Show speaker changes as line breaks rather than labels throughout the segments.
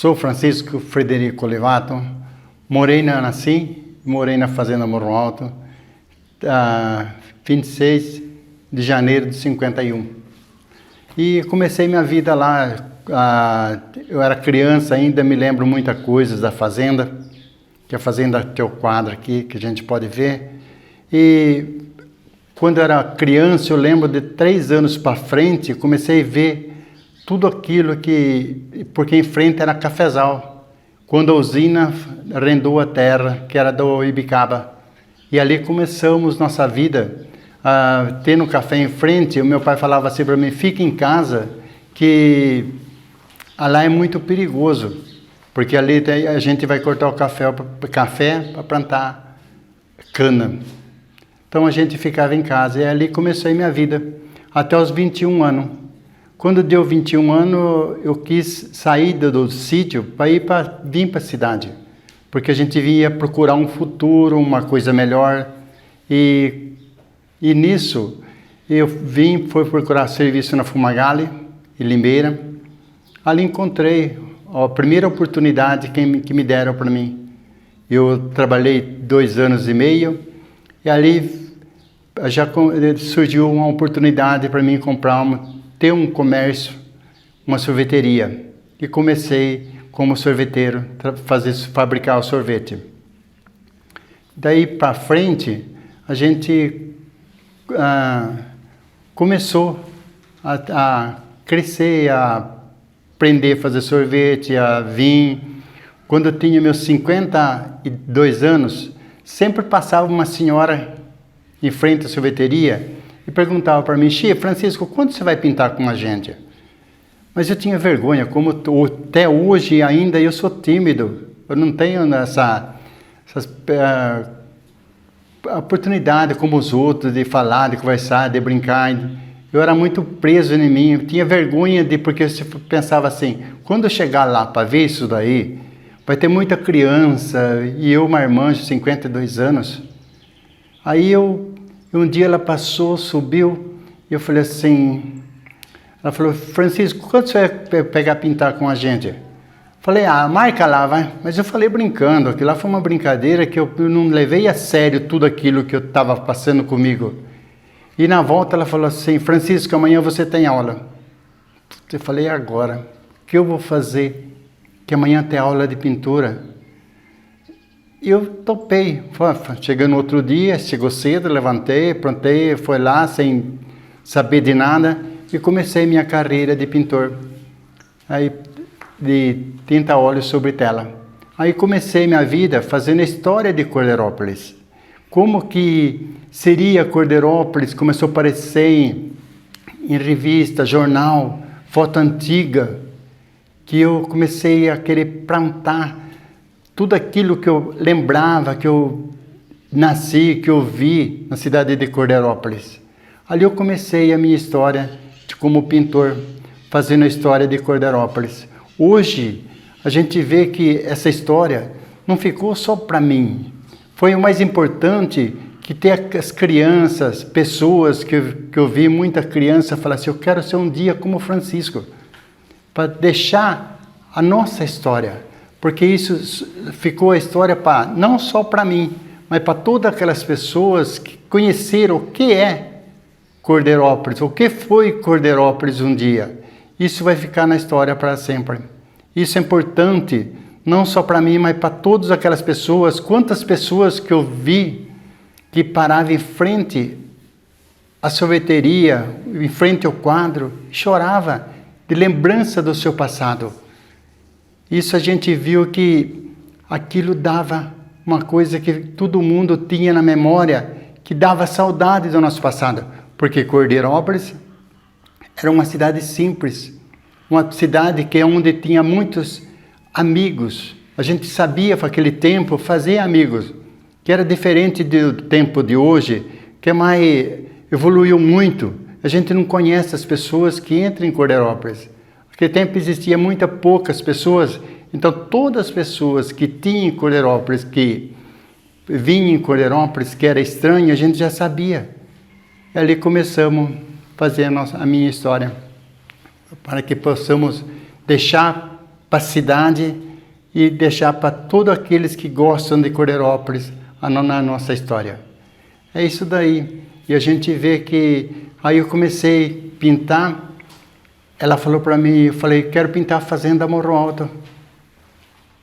Sou Francisco Frederico Olivato, nasci e morei na Fazenda Morro Alto, 26 de janeiro de 51. E comecei minha vida lá, eu era criança ainda, me lembro muita coisa da fazenda, que a fazenda tem o quadro aqui, que a gente pode ver. E quando eu era criança, eu lembro de 3 anos para frente, comecei a ver tudo aquilo porque em frente era cafezal, quando a usina arrendou a terra, que era do Ibicaba. E ali começamos nossa vida, tendo café em frente. O meu pai falava assim para mim, fica em casa, que lá é muito perigoso, porque ali a gente vai cortar o café para plantar cana. Então a gente ficava em casa, e ali comecei minha vida, até os 21 anos. Quando deu 21 anos, eu quis sair do sítio para vir para a cidade, porque a gente vinha procurar um futuro, uma coisa melhor, e nisso eu fui procurar serviço na Fumagalli, em Limeira. Ali encontrei a primeira oportunidade que me deram para mim. Eu trabalhei 2 anos e meio, e ali já surgiu uma oportunidade para mim ter um comércio, uma sorveteria. E comecei como sorveteiro, fabricar o sorvete. Daí para frente, a gente começou a crescer, a aprender a fazer sorvete, a vir. Quando eu tinha meus 52 anos, sempre passava uma senhora em frente à sorveteria e perguntava para mim, Francisco, quando você vai pintar com a gente? Mas eu tinha vergonha, como até hoje ainda eu sou tímido, eu não tenho essa oportunidade como os outros de falar, de conversar, de brincar. Eu era muito preso em mim, eu tinha vergonha porque eu pensava assim, quando eu chegar lá para ver isso daí, vai ter muita criança, e eu, uma irmã de 52 anos. Aí um dia ela passou, subiu, e eu falei assim, ela falou, Francisco, quando você vai pegar pintar com a gente? Falei, marca lá, vai. Mas eu falei brincando, aquilo lá foi uma brincadeira que eu não levei a sério tudo aquilo que eu estava passando comigo. E na volta ela falou assim, Francisco, amanhã você tem aula. Eu falei, agora, o que eu vou fazer? Que amanhã tem aula de pintura. E eu topei. Chegando no outro dia, chegou cedo, levantei, aprontei, fui lá sem saber de nada e comecei minha carreira de pintor. Aí, de tinta a óleo sobre tela. Aí comecei minha vida fazendo a história de Corderópolis. Como que seria Corderópolis, começou a aparecer em revista, jornal, foto antiga, que eu comecei a querer plantar tudo aquilo que eu lembrava, que eu nasci, que eu vi na cidade de Corderópolis. Ali eu comecei a minha história como pintor, fazendo a história de Corderópolis. Hoje, a gente vê que essa história não ficou só para mim. Foi o mais importante, que ter as crianças, pessoas que eu vi, muita criança falar assim, eu quero ser um dia como Francisco, para deixar a nossa história. Porque isso ficou a história não só para mim, mas para todas aquelas pessoas que conheceram o que é Corderópolis, o que foi Corderópolis um dia. Isso vai ficar na história para sempre. Isso é importante, não só para mim, mas para todas aquelas pessoas. Quantas pessoas que eu vi que paravam em frente à sorveteria, em frente ao quadro, chorava de lembrança do seu passado. Isso a gente viu que aquilo dava uma coisa que todo mundo tinha na memória, que dava saudade do nosso passado. Porque Corderópolis era uma cidade simples, uma cidade onde tinha muitos amigos. A gente sabia, naquele tempo, fazer amigos, que era diferente do tempo de hoje, que evoluiu muito. A gente não conhece as pessoas que entram em Corderópolis. Naquele tempo existia poucas pessoas, então todas as pessoas que tinham em Corderópolis, que vinham em Corderópolis, que era estranho, a gente já sabia. E ali começamos a fazer a minha história, para que possamos deixar para a cidade e deixar para todos aqueles que gostam de Cordeirópolis na nossa história. É isso daí. E a gente vê que... Aí eu comecei a pintar. Ela falou para mim, eu falei, quero pintar a Fazenda Morro Alto.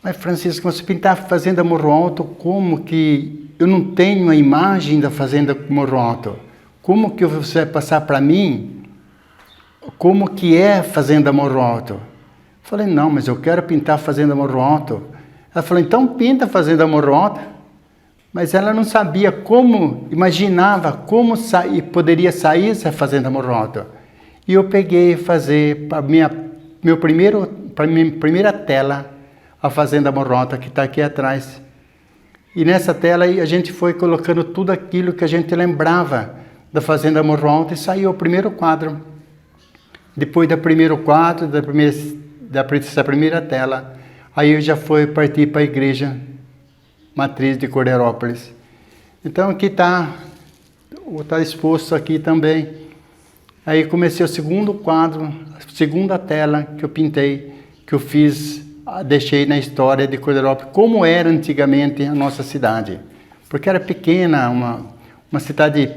Mas, Francisco, você pintar a Fazenda Morro Alto, como que eu não tenho a imagem da Fazenda Morro Alto? Como que você vai passar para mim como que é a Fazenda Morro Alto? Falei, não, mas eu quero pintar a Fazenda Morro Alto. Ela falou, então pinta a Fazenda Morro Alto. Mas ela não sabia como, imaginava como poderia sair essa Fazenda Morro Alto. E eu peguei fazer para minha primeira tela, a Fazenda Morro Alto, que está aqui atrás. E nessa tela a gente foi colocando tudo aquilo que a gente lembrava da Fazenda Morro Alto e saiu o primeiro quadro. Depois do primeiro quadro, dessa primeira tela, aí eu já fui partir para a igreja matriz de Cordeirópolis. Então aqui está exposto aqui também. Aí comecei o segundo quadro, a segunda tela que eu pintei, que eu fiz, deixei na história de Cordeirópolis, como era antigamente a nossa cidade. Porque era pequena, uma cidade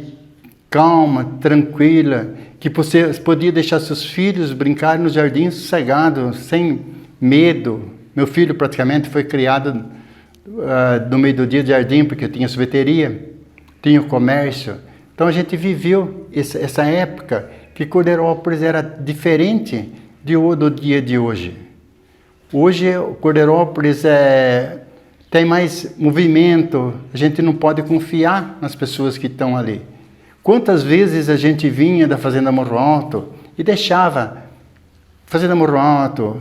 calma, tranquila, que você podia deixar seus filhos brincar no jardim sossegado, sem medo. Meu filho praticamente foi criado no meio do dia de jardim, porque eu tinha sorveteria, tinha o comércio. Então a gente viveu essa época que Cordeirópolis era diferente do dia de hoje. Hoje Cordeirópolis tem mais movimento, a gente não pode confiar nas pessoas que estão ali. Quantas vezes a gente vinha da Fazenda Morro Alto e deixava Fazenda Morro Alto,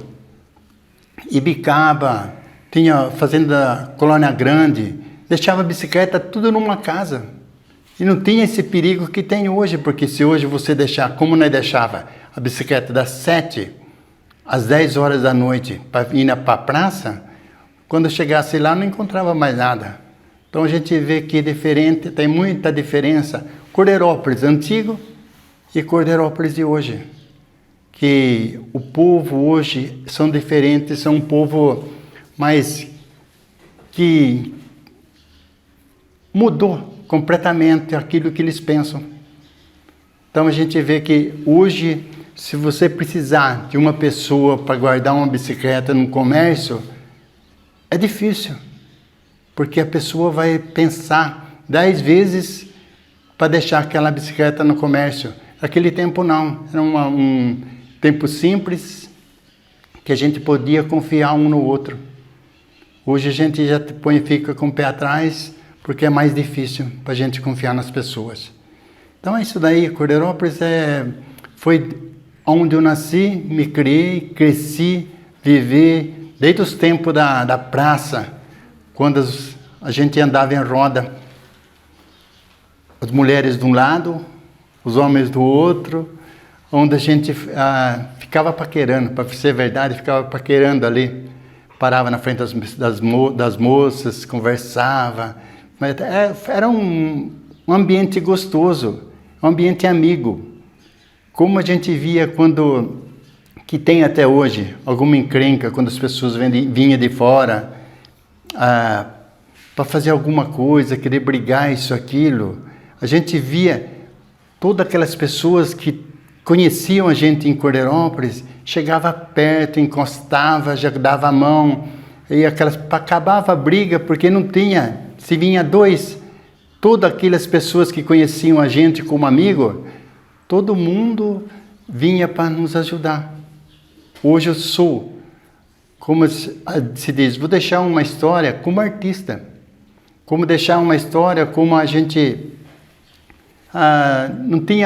Ibicaba, tinha Fazenda Colônia Grande, deixava a bicicleta tudo numa casa. E não tinha esse perigo que tem hoje, porque se hoje você deixar, como nós deixava a bicicleta das 7 às 10 horas da noite para ir para a praça, quando chegasse lá não encontrava mais nada. Então a gente vê que é diferente, tem muita diferença. Cordeirópolis antigo e Cordeirópolis de hoje. Que o povo hoje são diferentes, são um povo mais que mudou completamente aquilo que eles pensam. Então a gente vê que hoje, se você precisar de uma pessoa para guardar uma bicicleta no comércio, é difícil, porque a pessoa vai pensar 10 vezes para deixar aquela bicicleta no comércio. Naquele tempo não, era um tempo simples, que a gente podia confiar um no outro. Hoje a gente já fica com o pé atrás, porque é mais difícil para a gente confiar nas pessoas. Então é isso daí, Cordeirópolis foi onde eu nasci, me criei, cresci, vivi, desde os tempos da praça, quando a gente andava em roda, as mulheres de um lado, os homens do outro, onde a gente ficava paquerando, para ser verdade, ficava paquerando ali, parava na frente das moças, conversava, mas era um ambiente gostoso, um ambiente amigo, como a gente via que tem até hoje, alguma encrenca, quando as pessoas vinham de fora, para fazer alguma coisa, querer brigar, isso, aquilo. A gente via todas aquelas pessoas que conheciam a gente em Cordeirópolis, chegava perto, encostava, já dava a mão, e acabava a briga, porque não tinha, se vinha dois, todas aquelas pessoas que conheciam a gente como amigo, todo mundo vinha para nos ajudar. Hoje eu sou, como se diz, vou deixar uma história como artista, como deixar uma história como a gente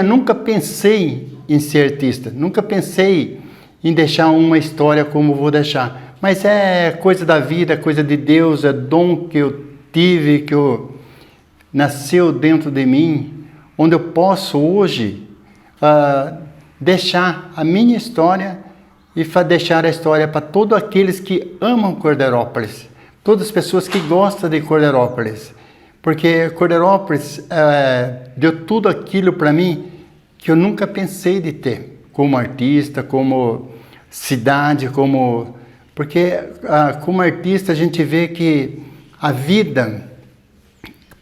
nunca pensei em ser artista, nunca pensei em deixar uma história como vou deixar, mas é coisa da vida, coisa de Deus, é dom que eu tive, nasceu dentro de mim, onde eu posso hoje deixar a minha história e deixar a história para todos aqueles que amam Cordeirópolis, todas as pessoas que gostam de Cordeirópolis, porque Cordeirópolis deu tudo aquilo para mim que eu nunca pensei de ter, como artista, como cidade, como Porque como artista a gente vê que a vida,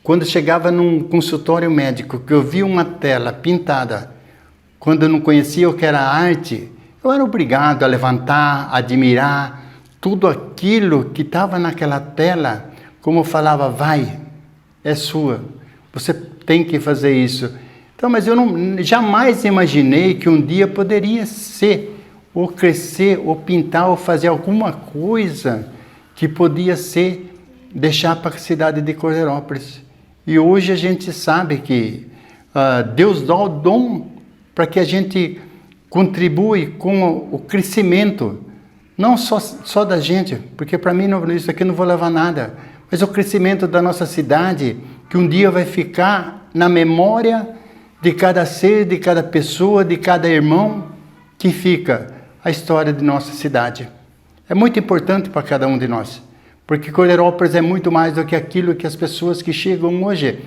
quando chegava num consultório médico, que eu via uma tela pintada, quando eu não conhecia o que era arte, eu era obrigado a levantar, a admirar tudo aquilo que estava naquela tela, como eu falava, vai, é sua, você tem que fazer isso. Então, mas eu jamais imaginei que um dia poderia ser, ou crescer, ou pintar, ou fazer alguma coisa que podia ser, deixar para a cidade de Cordeirópolis. E hoje a gente sabe que Deus dá o dom para que a gente contribui com o crescimento, não só da gente, porque para mim isso aqui não vou levar nada, mas o crescimento da nossa cidade, que um dia vai ficar na memória de cada ser, de cada pessoa, de cada irmão, que fica a história de nossa cidade. É muito importante para cada um de nós, porque Cordeirópolis é muito mais do que aquilo que as pessoas que chegam hoje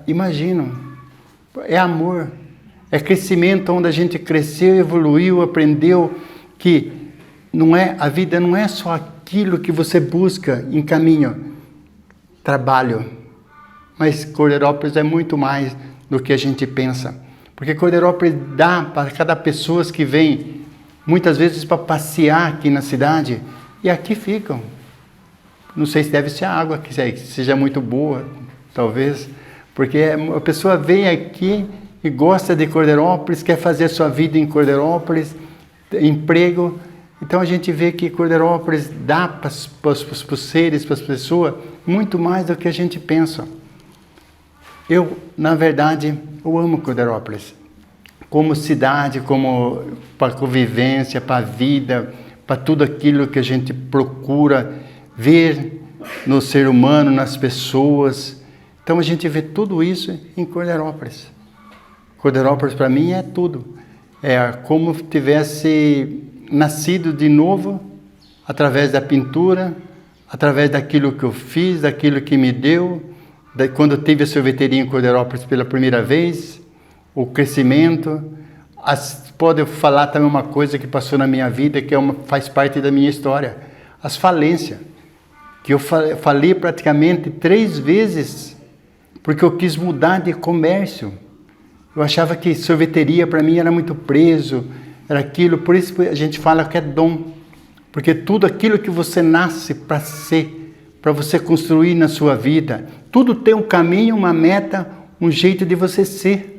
imaginam. É amor, é crescimento, onde a gente cresceu, evoluiu, aprendeu que a vida não é só aquilo que você busca em caminho, trabalho, mas Cordeirópolis é muito mais do que a gente pensa, porque Cordeirópolis dá para cada pessoa que vem, muitas vezes para passear aqui na cidade, e aqui ficam. Não sei se deve ser a água que seja muito boa, talvez, porque a pessoa vem aqui e gosta de Cordeirópolis, quer fazer sua vida em Cordeirópolis, emprego. Então a gente vê que Cordeirópolis dá para os seres, para as pessoas, muito mais do que a gente pensa. Na verdade, eu amo Cordeirópolis. Como cidade, como para a convivência, para a vida, para tudo aquilo que a gente procura ver no ser humano, nas pessoas. Então a gente vê tudo isso em Cordeirópolis. Cordeirópolis para mim é tudo. É como se tivesse nascido de novo, através da pintura, através daquilo que eu fiz, daquilo que me deu, quando eu tive a sorveteria em Cordeirópolis pela primeira vez, o crescimento. Pode falar também uma coisa que passou na minha vida, que faz parte da minha história, as falências, que eu falei praticamente 3 vezes, porque eu quis mudar de comércio. Eu achava que sorveteria para mim era muito preso, era aquilo, por isso a gente fala que é dom, porque tudo aquilo que você nasce para ser, para você construir na sua vida, tudo tem um caminho, uma meta, um jeito de você ser.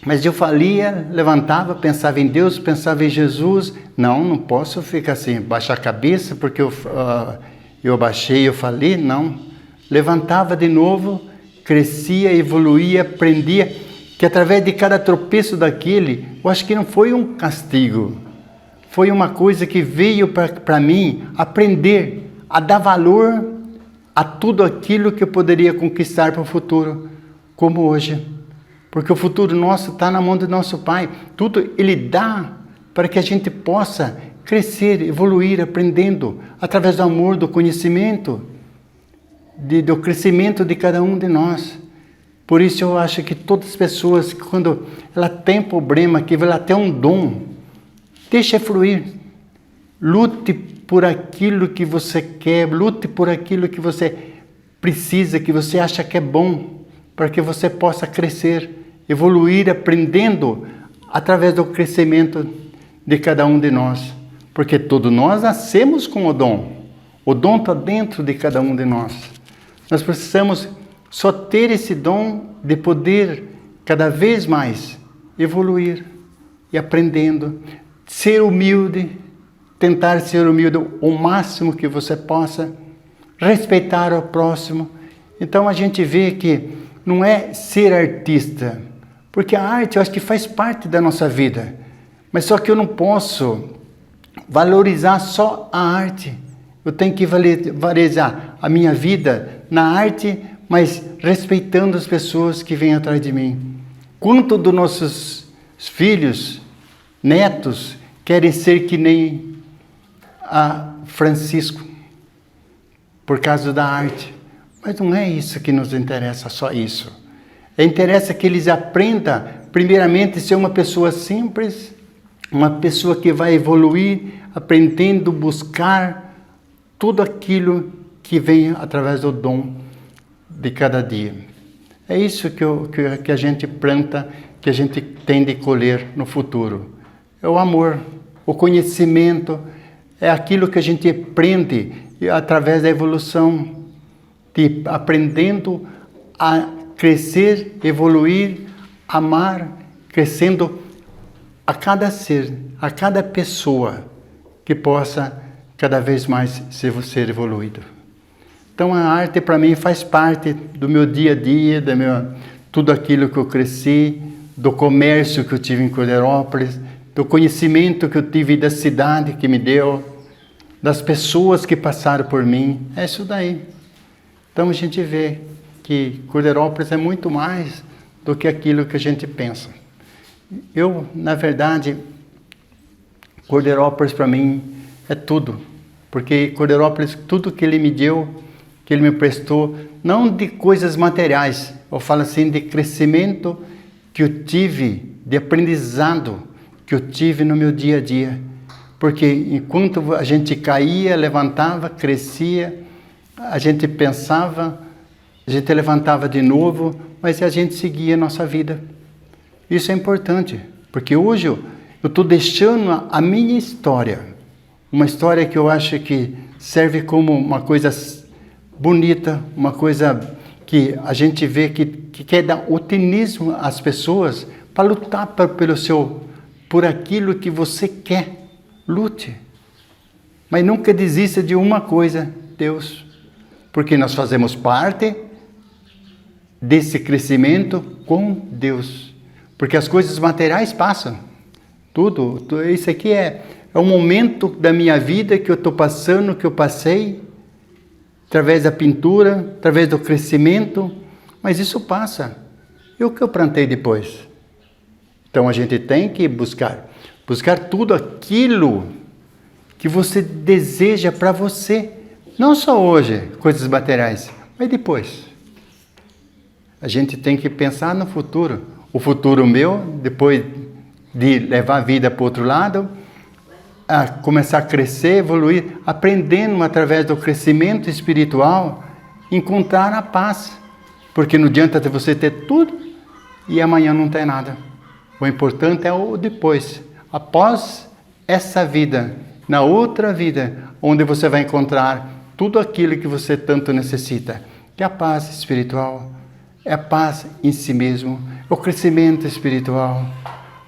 Mas eu falia, levantava, pensava em Deus, pensava em Jesus. Não posso ficar assim, baixar a cabeça porque eu abaixei, eu falei, não. Levantava de novo, crescia, evoluía, aprendia, que através de cada tropeço daquele, eu acho que não foi um castigo, foi uma coisa que veio para mim aprender a dar valor a tudo aquilo que eu poderia conquistar para o futuro, como hoje. Porque o futuro nosso está na mão do nosso Pai. Tudo Ele dá para que a gente possa crescer, evoluir, aprendendo, através do amor, do conhecimento, do crescimento de cada um de nós. Por isso eu acho que todas as pessoas, quando ela tem problema, que ela tem um dom, deixa fluir. Lute por aquilo que você quer, lute por aquilo que você precisa, que você acha que é bom, para que você possa crescer, evoluir, aprendendo através do crescimento de cada um de nós. Porque todos nós nascemos com o dom. O dom está dentro de cada um de nós. Nós precisamos só ter esse dom de poder cada vez mais evoluir e aprendendo, ser humilde, tentar ser humilde o máximo que você possa, respeitar o próximo. Então a gente vê que não é ser artista, porque a arte eu acho que faz parte da nossa vida, mas só que eu não posso valorizar só a arte. Eu tenho que valorizar a minha vida na arte, mas respeitando as pessoas que vêm atrás de mim. Quanto dos nossos filhos, netos, querem ser que nem a Francisco, por causa da arte. Mas não é isso que nos interessa, só isso. Interessa que eles aprendam, primeiramente, a ser uma pessoa simples, uma pessoa que vai evoluir, aprendendo a buscar tudo aquilo que vem através do dom de cada dia. É isso que a gente planta, que a gente tem de colher no futuro. É o amor, o conhecimento, é aquilo que a gente aprende através da evolução, de aprendendo a crescer, evoluir, amar, crescendo a cada ser, a cada pessoa que possa cada vez mais ser evoluído. Então a arte para mim faz parte do meu dia a dia, tudo aquilo que eu cresci, do comércio que eu tive em Corderópolis, do conhecimento que eu tive da cidade que me deu, das pessoas que passaram por mim, é isso daí. Então a gente vê que Corderópolis é muito mais do que aquilo que a gente pensa. Eu, na verdade, Corderópolis para mim é tudo, porque Corderópolis, tudo que ele me deu, que ele me prestou, não de coisas materiais, eu falo assim, de crescimento que eu tive, de aprendizado que eu tive no meu dia a dia. Porque enquanto a gente caía, levantava, crescia, a gente pensava, a gente levantava de novo, mas a gente seguia a nossa vida. Isso é importante, porque hoje eu estou deixando a minha história, uma história que eu acho que serve como uma coisa bonita, uma coisa que a gente vê que quer dar otimismo às pessoas para lutar por aquilo que você quer. Lute, mas nunca desista de uma coisa, Deus, porque nós fazemos parte desse crescimento com Deus, porque as coisas materiais passam, tudo isso aqui é um momento da minha vida que eu estou passando, que eu passei, através da pintura, através do crescimento, mas isso passa. E o que eu plantei depois? Então a gente tem que buscar tudo aquilo que você deseja para você, não só hoje, coisas materiais, mas depois. A gente tem que pensar no futuro, o futuro meu, depois de levar a vida para o outro lado, a começar a crescer, evoluir, aprendendo através do crescimento espiritual, encontrar a paz, porque não adianta você ter tudo e amanhã não ter nada. O importante é o depois. Após essa vida, na outra vida, onde você vai encontrar tudo aquilo que você tanto necessita, que é a paz espiritual, é a paz em si mesmo, é o crescimento espiritual,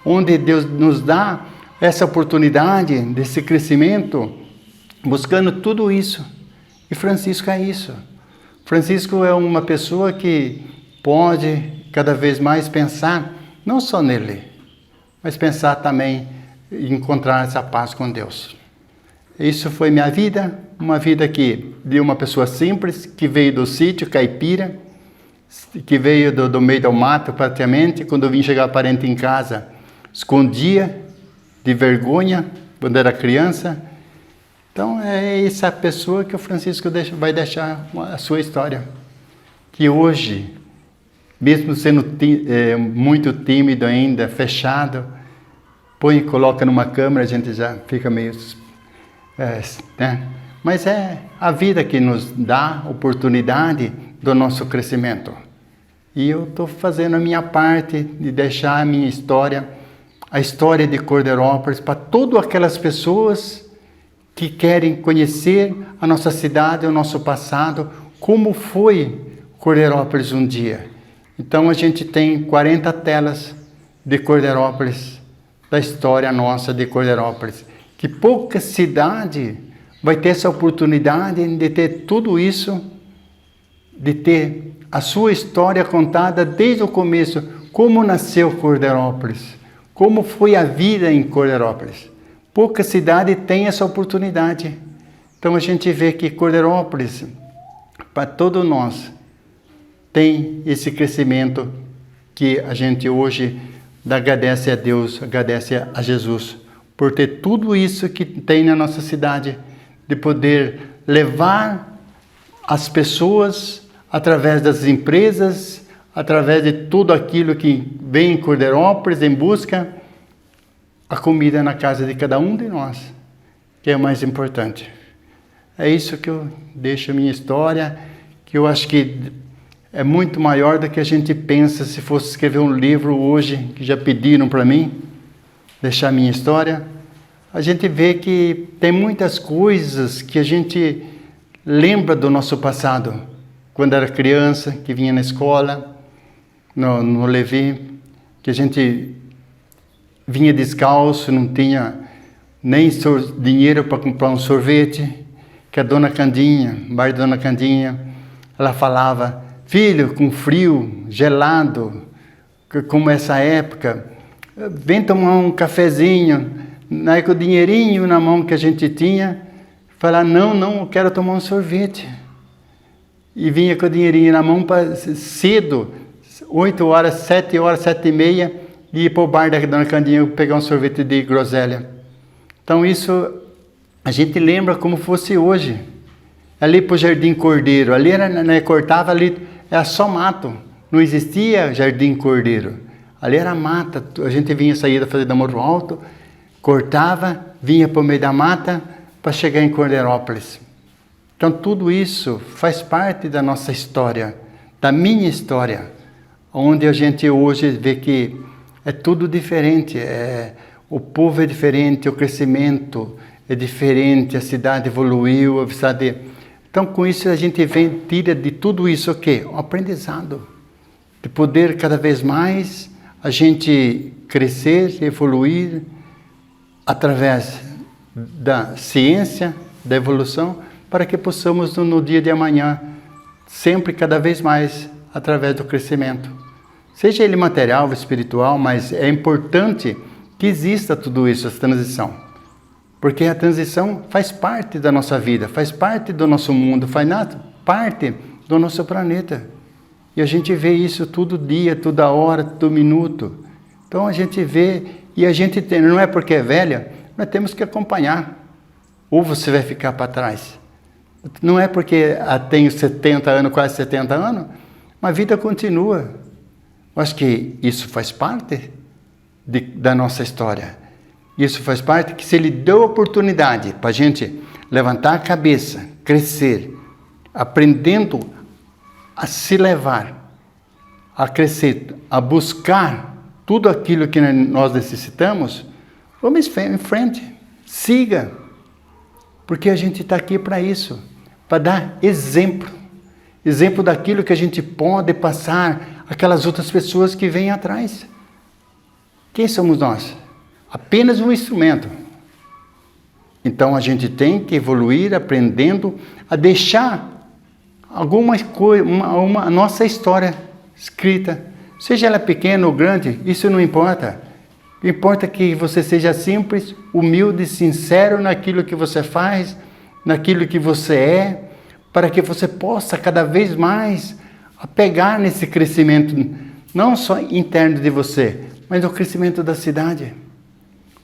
onde Deus nos dá essa oportunidade desse crescimento, buscando tudo isso. E Francisco é isso. Francisco é uma pessoa que pode cada vez mais pensar, não só nele, mas pensar também em encontrar essa paz com Deus. Isso foi minha vida, uma vida de uma pessoa simples, que veio do sítio caipira, que veio do meio do mato praticamente. Quando eu vim chegar parente em casa, escondia de vergonha quando era criança. Então é essa pessoa que o Francisco vai deixar a sua história, que hoje, mesmo sendo muito tímido ainda, fechado, põe e coloca numa câmera, a gente já fica meio... né? Mas é a vida que nos dá oportunidade do nosso crescimento. E eu estou fazendo a minha parte de deixar a minha história, a história de Corderópolis, para todas aquelas pessoas que querem conhecer a nossa cidade, o nosso passado, como foi Corderópolis um dia. Então a gente tem 40 telas de Corderópolis, da história nossa de Corderópolis, que pouca cidade vai ter essa oportunidade de ter tudo isso, de ter a sua história contada desde o começo, como nasceu Corderópolis, como foi a vida em Corderópolis. Pouca cidade tem essa oportunidade. Então a gente vê que Corderópolis, para todos nós, tem esse crescimento que a gente hoje agradece a Deus, agradece a Jesus, por ter tudo isso que tem na nossa cidade, de poder levar as pessoas através das empresas, através de tudo aquilo que vem em Corderópolis em busca, a comida na casa de cada um de nós, que é o mais importante. É isso que eu deixo a minha história, que eu acho que é muito maior do que a gente pensa se fosse escrever um livro hoje, que já pediram para mim, deixar a minha história. A gente vê que tem muitas coisas que a gente lembra do nosso passado, quando era criança, que vinha na escola, no Levi, que a gente vinha descalço, não tinha nem dinheiro para comprar um sorvete, que a Dona Candinha, bar da Dona Candinha, ela falava: filho, com frio, gelado, como essa época, vem tomar um cafezinho, aí com o dinheirinho na mão que a gente tinha, falar: não, eu quero tomar um sorvete. E vinha com o dinheirinho na mão cedo, 8 horas, 7 horas, 7h30, e ir para o bar da Dona Candinha pegar um sorvete de groselha. Então isso a gente lembra como fosse hoje. Ali para o Jardim Cordeiro, ali era, né, cortava ali, era só mato, não existia Jardim Cordeiro. Ali era mata, a gente vinha sair da Fazenda Morro Alto, cortava, vinha para o meio da mata para chegar em Cordeirópolis. Então tudo isso faz parte da nossa história, da minha história, onde a gente hoje vê que é tudo diferente, o povo é diferente, o crescimento é diferente, a cidade evoluiu, a cidade... Então com isso a gente tira de tudo isso o quê? Um aprendizado, de poder cada vez mais a gente crescer, evoluir através da ciência, da evolução, para que possamos no dia de amanhã, sempre cada vez mais, através do crescimento. Seja ele material ou espiritual, mas é importante que exista tudo isso, essa transição. Porque a transição faz parte da nossa vida, faz parte do nosso mundo, faz parte do nosso planeta. E a gente vê isso todo dia, toda hora, todo minuto. Então a gente vê, e a gente tem, não é porque é velha, nós temos que acompanhar. Ou você vai ficar para trás. Não é porque tenho 70 anos, quase 70 anos, mas a vida continua. Eu acho que isso faz parte da nossa história. Isso faz parte que se ele deu oportunidade para a gente levantar a cabeça, crescer, aprendendo a se levar, a crescer, a buscar tudo aquilo que nós necessitamos, vamos em frente, siga, porque a gente está aqui para isso, para dar exemplo daquilo que a gente pode passar àquelas outras pessoas que vêm atrás. Quem somos nós? Apenas um instrumento. Então a gente tem que evoluir aprendendo a deixar alguma coisa, uma nossa história escrita, seja ela pequena ou grande, isso não importa. Importa que você seja simples, humilde, sincero naquilo que você faz, naquilo que você é, para que você possa cada vez mais apegar nesse crescimento, não só interno de você, mas no crescimento da cidade.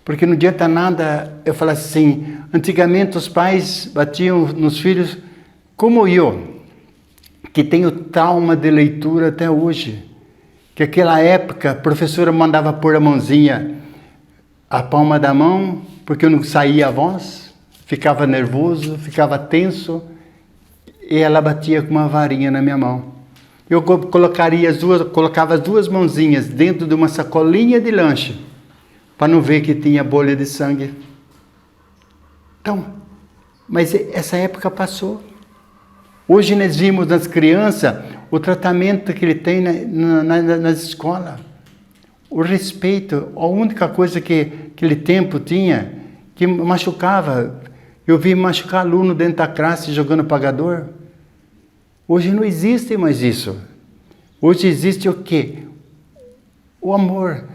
Porque não adianta nada eu falar assim, antigamente os pais batiam nos filhos, como eu, que tenho trauma de leitura até hoje, que aquela época a professora mandava pôr a mãozinha, a palma da mão, porque eu não saía a voz, ficava nervoso, ficava tenso, e ela batia com uma varinha na minha mão. Eu colocava as duas mãozinhas dentro de uma sacolinha de lanche, para não ver que tinha bolha de sangue. Então, mas essa época passou. Hoje nós vimos nas crianças o tratamento que ele tem nas escolas. O respeito, a única coisa que aquele tempo tinha, que machucava. Eu vi machucar aluno dentro da classe jogando pagador. Hoje não existe mais isso. Hoje existe o quê? O amor.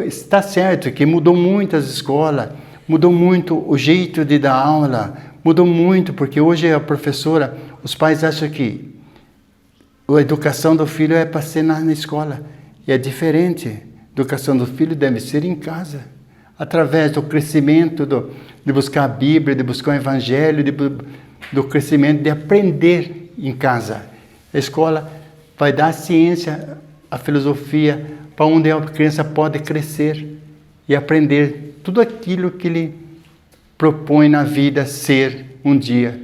Está certo que mudou muito as escolas, mudou muito o jeito de dar aula, mudou muito, porque hoje a professora, os pais acham que a educação do filho é para ser na escola. E é diferente. A educação do filho deve ser em casa, através do crescimento, de buscar a Bíblia, de buscar o Evangelho, do crescimento, de aprender em casa. A escola vai dar a ciência, a filosofia, para onde a criança pode crescer. e aprender tudo aquilo que Ele propõe na vida ser um dia.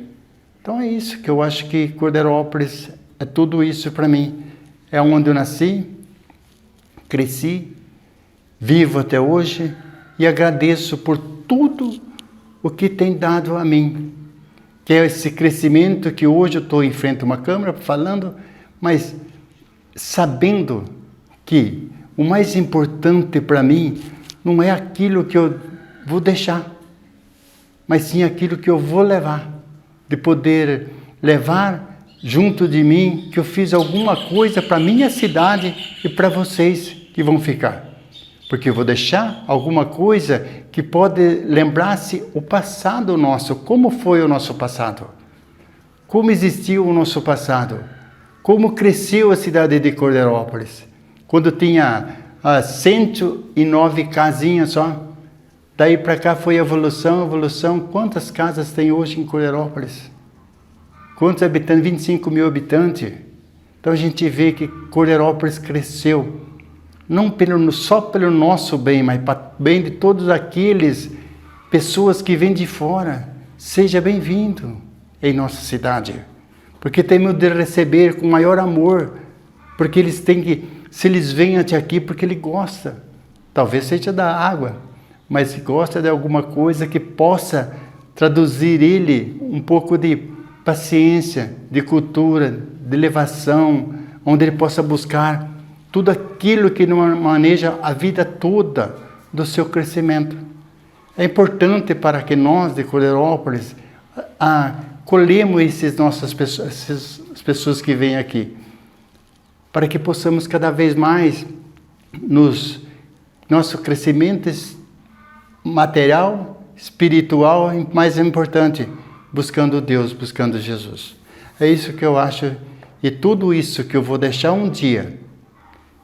Então é isso que eu acho que Cordeirópolis é tudo isso para mim. É onde eu nasci, cresci, vivo até hoje e agradeço por tudo o que tem dado a mim. Que é esse crescimento que hoje eu estou em frente a uma câmera falando, mas sabendo que o mais importante para mim não é aquilo que eu vou deixar, mas sim aquilo que eu vou levar, de poder levar junto de mim que eu fiz alguma coisa para minha cidade e para vocês que vão ficar. Porque eu vou deixar alguma coisa que pode lembrar-se o passado nosso, como foi o nosso passado, como existiu o nosso passado, como cresceu a cidade de Cordeirópolis, quando tinha 109 casinhas só. Daí para cá foi evolução. Quantas casas tem hoje em Cordeirópolis? Quantos habitantes? 25 mil habitantes. Então a gente vê que Cordeirópolis cresceu. Não só pelo nosso bem, mas para bem de todos aqueles pessoas que vêm de fora. Seja bem-vindo em nossa cidade. Porque temos de receber com maior amor. Porque eles têm que, se eles vêm até aqui, porque ele gosta. Talvez seja da água, mas gosta de alguma coisa que possa traduzir ele um pouco de paciência, de cultura, de elevação, onde ele possa buscar tudo aquilo que não maneja a vida toda do seu crescimento. É importante para que nós de Cordeirópolis colhemos essas pessoas que vêm aqui, para que possamos cada vez mais nosso crescimento material, espiritual e mais importante, buscando Deus, buscando Jesus. É isso que eu acho, e tudo isso que eu vou deixar um dia,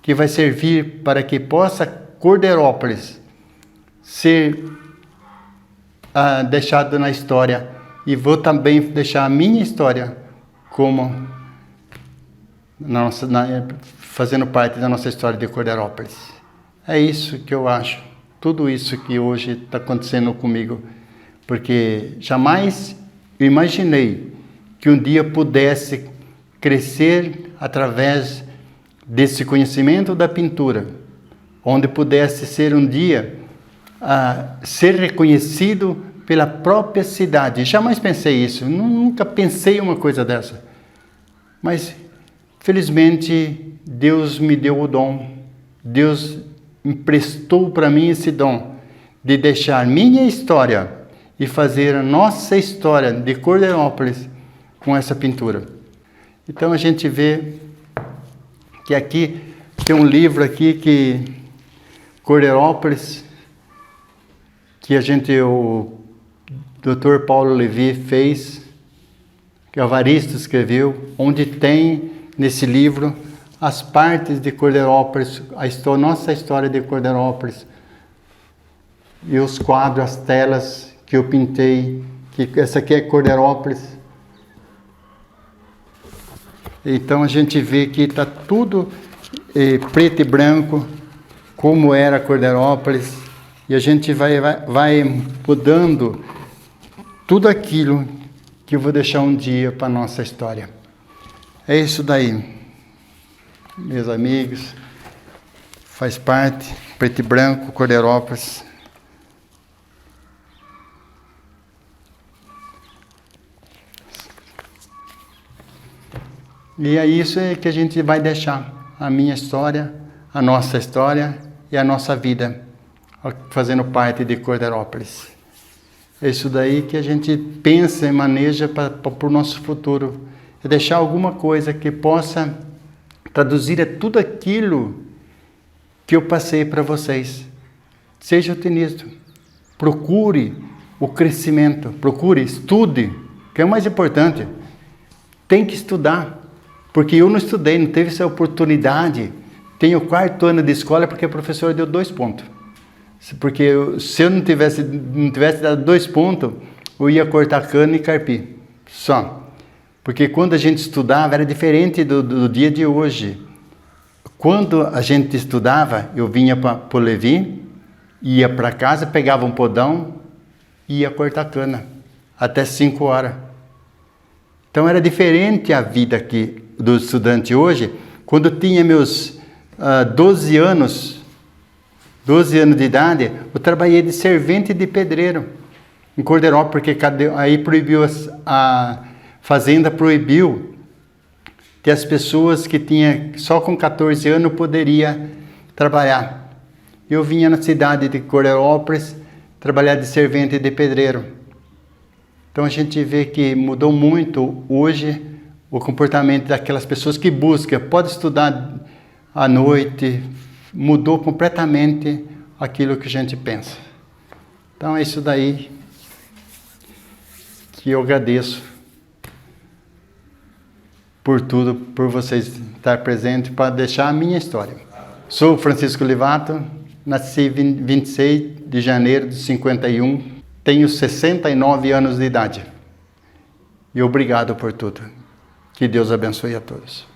que vai servir para que possa Cordeirópolis ser deixado na história, e vou também deixar a minha história como fazendo parte da nossa história de Cordeirópolis. É isso que eu acho, tudo isso que hoje está acontecendo comigo, porque jamais eu imaginei que um dia pudesse crescer através desse conhecimento da pintura, onde pudesse ser um dia ser reconhecido pela própria cidade. Jamais pensei isso, nunca pensei uma coisa dessa. Mas, felizmente, Deus me deu o dom, Deus emprestou para mim esse dom de deixar minha história e fazer a nossa história de Cordeirópolis com essa pintura. Então a gente vê que aqui tem um livro aqui que Cordeirópolis, que o Dr. Paulo Levi fez, que Evaristo escreveu, onde tem nesse livro as partes de Cordeirópolis, nossa história de Cordeirópolis, e os quadros, as telas que eu pintei, que essa aqui é Cordeirópolis. Então a gente vê que está tudo preto e branco, como era Cordeirópolis, e a gente vai mudando tudo aquilo que eu vou deixar um dia para a nossa história. É isso daí, meus amigos, faz parte, preto e branco, Cordeirópolis. E é isso que a gente vai deixar, a minha história, a nossa história e a nossa vida, fazendo parte de Cordeirópolis. É isso daí que a gente pensa e maneja para o nosso futuro. É deixar alguma coisa que possa traduzir tudo aquilo que eu passei para vocês. Seja otimista, procure o crescimento, procure, estude, que é o mais importante. Tem que estudar. Porque eu não estudei, não teve essa oportunidade. Tenho 4º ano de escola porque a professora deu 2 pontos. Porque se eu não tivesse dado 2 pontos, eu ia cortar cana e carpir. Só. Porque quando a gente estudava, era diferente do dia de hoje. Quando a gente estudava, eu vinha para o Levi, ia para casa, pegava um podão e ia cortar cana até 5 horas. Então era diferente a vida aqui do estudante hoje. Quando eu tinha meus 12 anos de idade, eu trabalhei de servente de pedreiro em Corderópolis, porque aí proibiu, a fazenda proibiu que as pessoas que tinham só com 14 anos poderia trabalhar. Eu vinha na cidade de Corderópolis trabalhar de servente de pedreiro. Então a gente vê que mudou muito hoje o comportamento daquelas pessoas que buscam, pode estudar à noite, mudou completamente aquilo que a gente pensa. Então é isso daí que eu agradeço por tudo, por vocês estar presentes para deixar a minha história. Sou Francisco Livato, nasci 26 de janeiro de 51, tenho 69 anos de idade. E obrigado por tudo. Que Deus abençoe a todos.